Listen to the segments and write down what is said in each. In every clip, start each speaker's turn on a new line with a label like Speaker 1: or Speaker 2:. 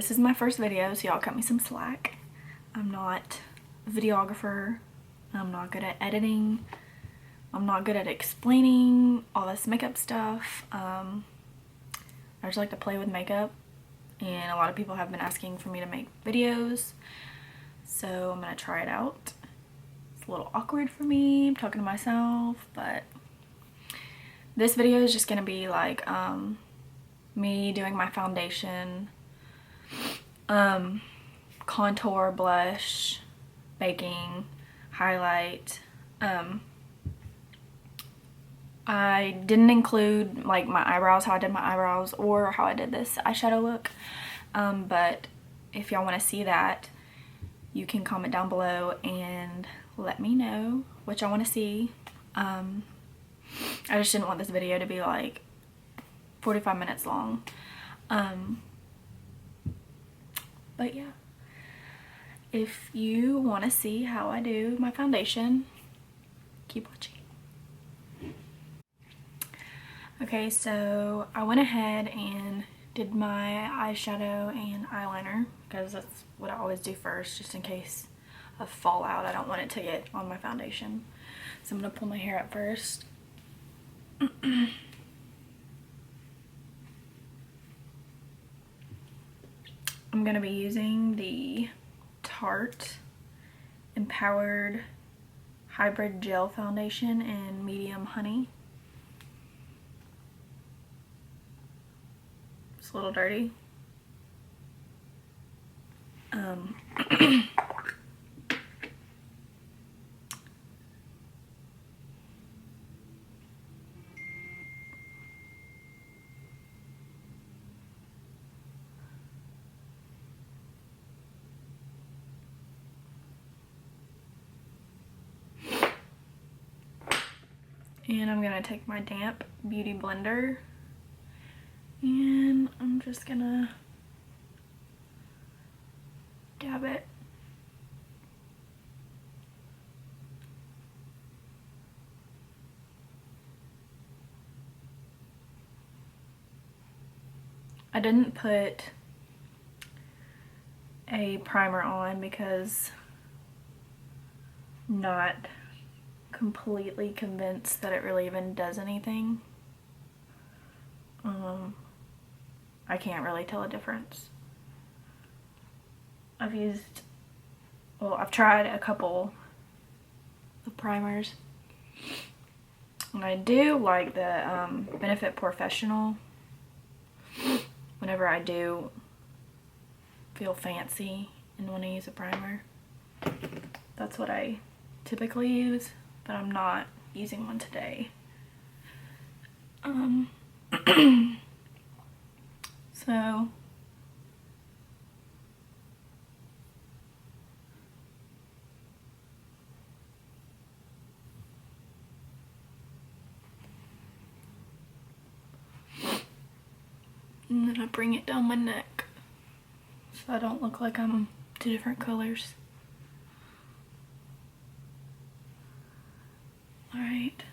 Speaker 1: This is my first video, so y'all cut me some slack. I'm not a videographer. I'm not good at editing. I'm not good at explaining all this makeup stuff. I just like to play with makeup, and a lot of people have been asking for me to make videos, so I'm gonna try it out. It's a little awkward for me, I'm talking to myself, but this video is just gonna be like me doing my foundation, contour, blush, baking, highlight. I didn't include like my eyebrows, how I did my eyebrows, or how I did this eyeshadow look, but if y'all want to see that, you can comment down below and let me know what y'all want to see. I just didn't want this video to be like 45 minutes long. But yeah, if you want to see how I do my foundation, keep watching. Okay, so I went ahead and did my eyeshadow and eyeliner because that's what I always do first, just in case of fallout. I don't want it to get on my foundation. So I'm gonna pull my hair up first. I'm gonna be using the Tarte Empowered Hybrid Gel Foundation in Medium Honey. It's a little dirty. And I'm gonna take my damp beauty blender and I'm just gonna dab it. I didn't put a primer on because I'm not completely convinced that it really even does anything. I can't really tell a difference. I've tried a couple of primers, and I do like the Benefit Professional whenever I do feel fancy and want to use a primer. That's what I typically use, but I'm not using one today. So and then I bring it down my neck so I don't look like I'm two different colors. Alright.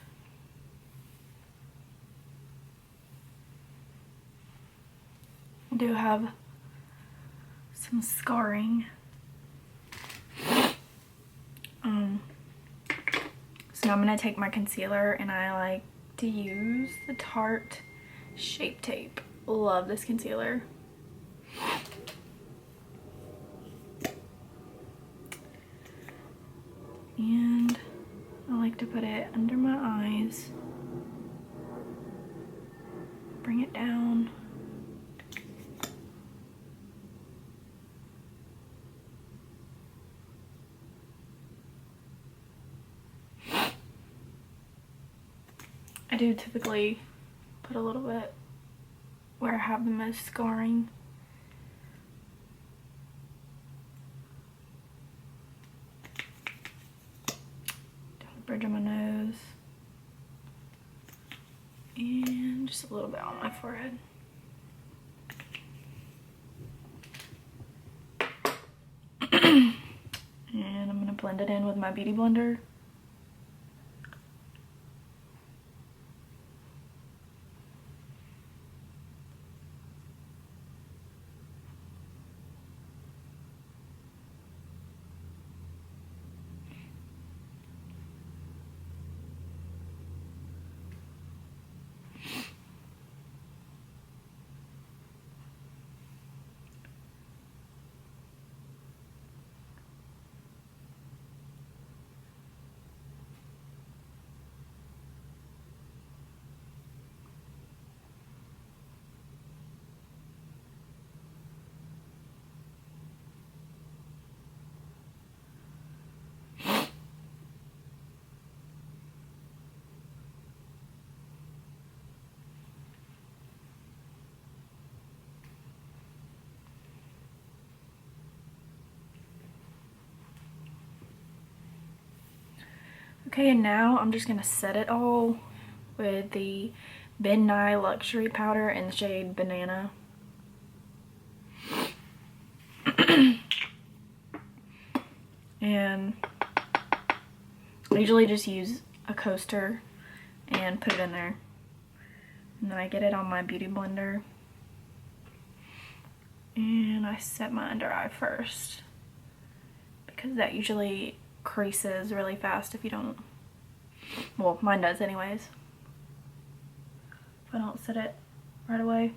Speaker 1: I do have some scarring. So now I'm going to take my concealer, and I like to use the Tarte Shape Tape. Love this concealer. And I like to put it under my eyes. Bring it down. I do typically put a little bit where I have the most scarring. Down the bridge of my nose. And just a little bit on my forehead. And I'm going to blend it in with my beauty blender. Okay, and now I'm just gonna set it all with the Ben Nye Luxury Powder in the shade Banana. And I usually just use a coaster and put it in there. And then I get it on my beauty blender. And I set my under eye first, because that usually creases really fast if you don't, well, mine does anyways, if I don't set it right away.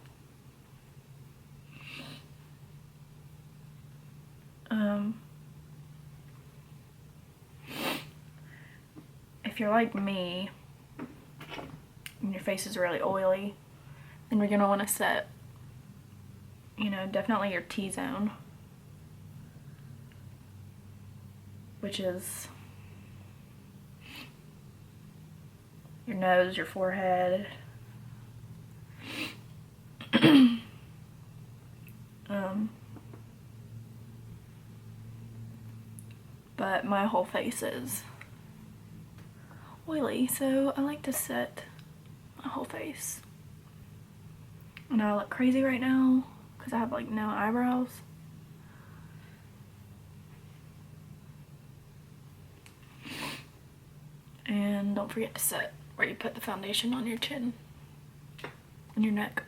Speaker 1: If you're like me and your face is really oily, then you're gonna want to set, you know, definitely your T-zone, which is your nose, your forehead. But my whole face is oily, so I like to set my whole face. And I look crazy right now because I have like no eyebrows. And don't forget to set where you put the foundation on your chin and your neck.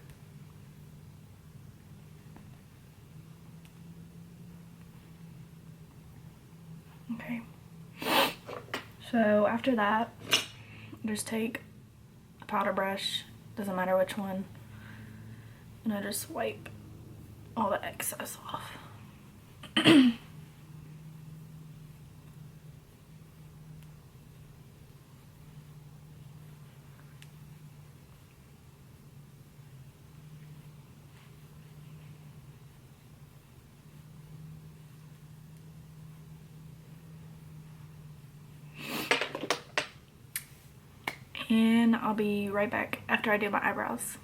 Speaker 1: Okay. So after that, just take a powder brush, doesn't matter which one, and I just wipe all the excess off. And I'll be right back after I do my eyebrows.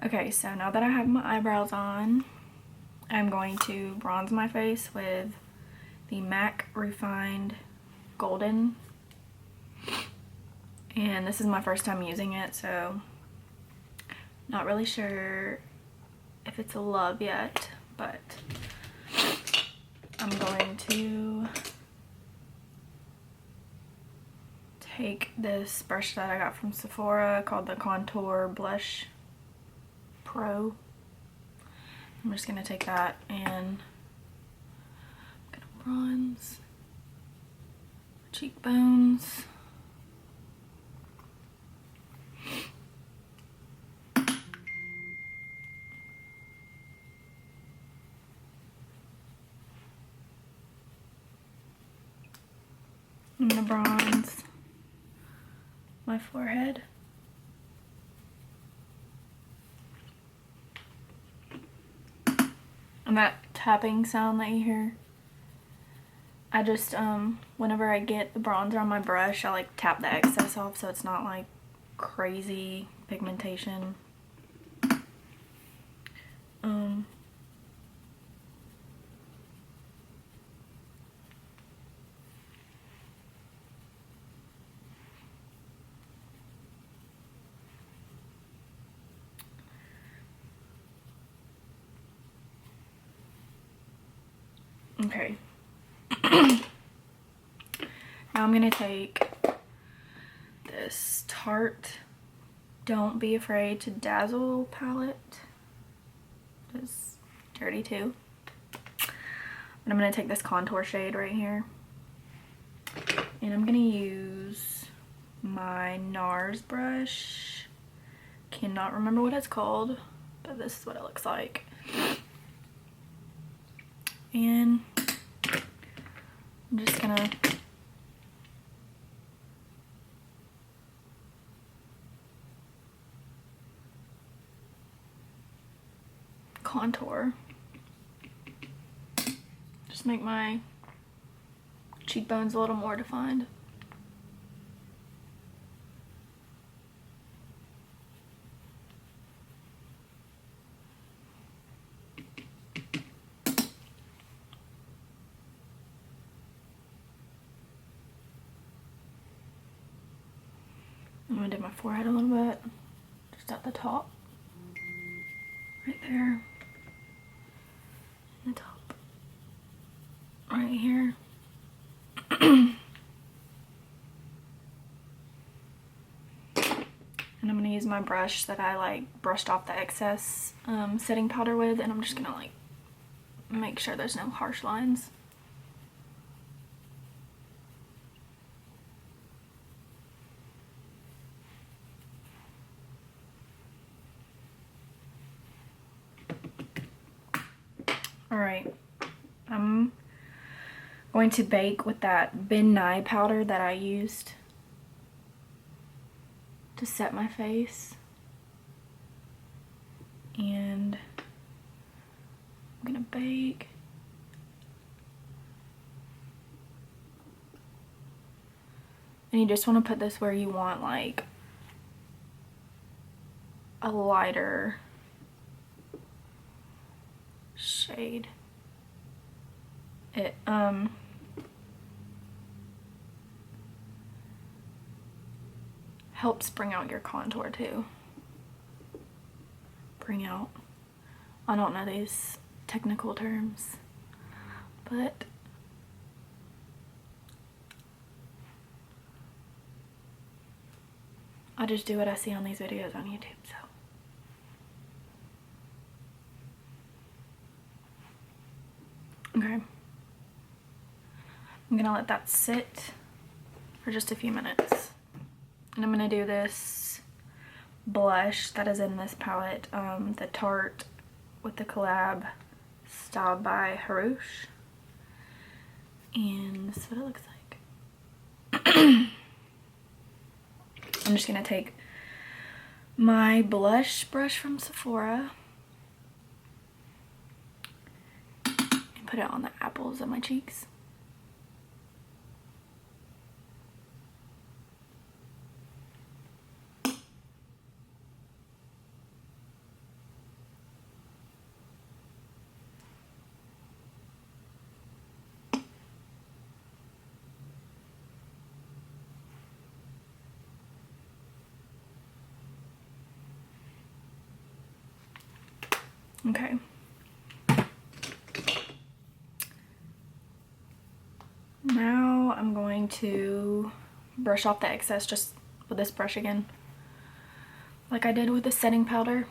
Speaker 1: Okay, so now that I have my eyebrows on, I'm going to bronze my face with the MAC Refined Golden. And this is my first time using it, so not really sure if it's a love yet, but I'm going to take this brush that I got from Sephora called the Contour Blush Pro. I'm just gonna take that and I'm gonna bronze my cheekbones. I'm gonna bronze my forehead. And that tapping sound that you hear, I just, whenever I get the bronzer on my brush, I like tap the excess off so it's not like crazy pigmentation. Okay. Now I'm gonna take this Tarte Don't Be Afraid to Dazzle palette. It's dirty too. And I'm gonna take this contour shade right here. And I'm gonna use my NARS brush. Cannot remember what it's called, but this is what it looks like. And I'm just gonna contour. Just make my cheekbones a little more defined. I'm gonna do my forehead a little bit, just at the top, right there, the top, right here. And I'm gonna use my brush that I like brushed off the excess setting powder with, and I'm just gonna like make sure there's no harsh lines. Alright, I'm going to bake with that Ben Nye powder that I used to set my face. And I'm gonna bake. And you just want to put this where you want like a lighter shade. It helps bring out your contour too. Bring out, I don't know these technical terms, but I just do what I see on these videos on YouTube, so. Okay. I'm gonna let that sit for just a few minutes. And I'm gonna do this blush that is in this palette, the Tarte with the collab styled by Harouche. And this is what it looks like. I'm just gonna take my blush brush from Sephora and put it on the apples of my cheeks. Okay. Now I'm going to brush off the excess just with this brush again, like I did with the setting powder.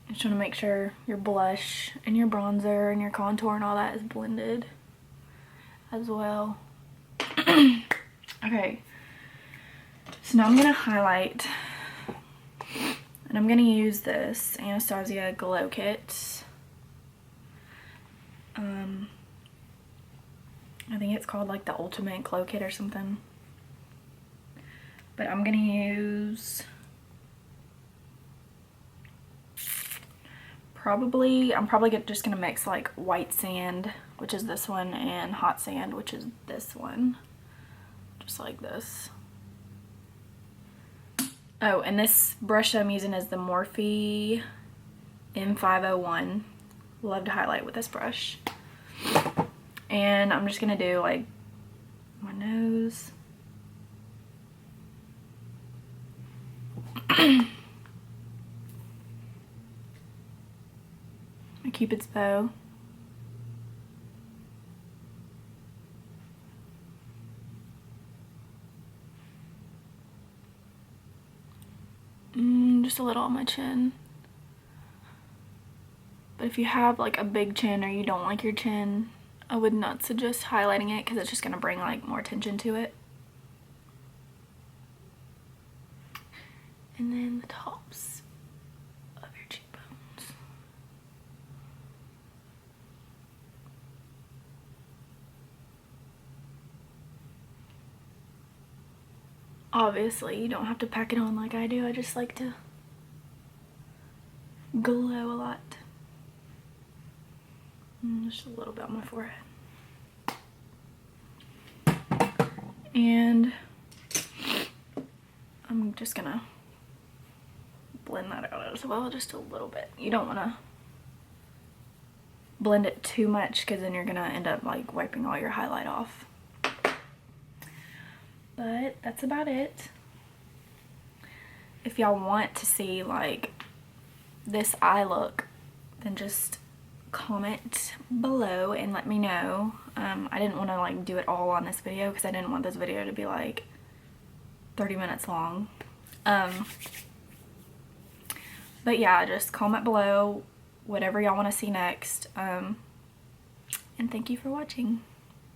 Speaker 1: Just want to make sure your blush and your bronzer and your contour and all that is blended as well. Okay, so now I'm going to highlight, and I'm going to use this Anastasia Glow Kit. I think it's called like the Ultimate Glow Kit or something. But I'm going to use I'm probably just gonna mix like white sand, which is this one, and hot sand, which is this one, just like this. Oh, and this brush I'm using is the Morphe M501. Love to highlight with this brush. And I'm just gonna do like my nose. My Cupid's bow. Just a little on my chin. But if you have like a big chin or you don't like your chin, I would not suggest highlighting it because it's just going to bring like more attention to it. And then the tops of your cheekbones. Obviously, you don't have to pack it on like I do. I just like to glow a lot. And just a little bit on my forehead. And I'm just gonna blend blend that out as well, just a little bit. You don't want to blend it too much because then you're gonna end up like wiping all your highlight off. But that's about it. If y'all want to see like this eye look, then just comment below and let me know. I didn't want to like do it all on this video because I didn't want this video to be like 30 minutes long. But yeah, just comment below whatever y'all want to see next. And thank you for watching.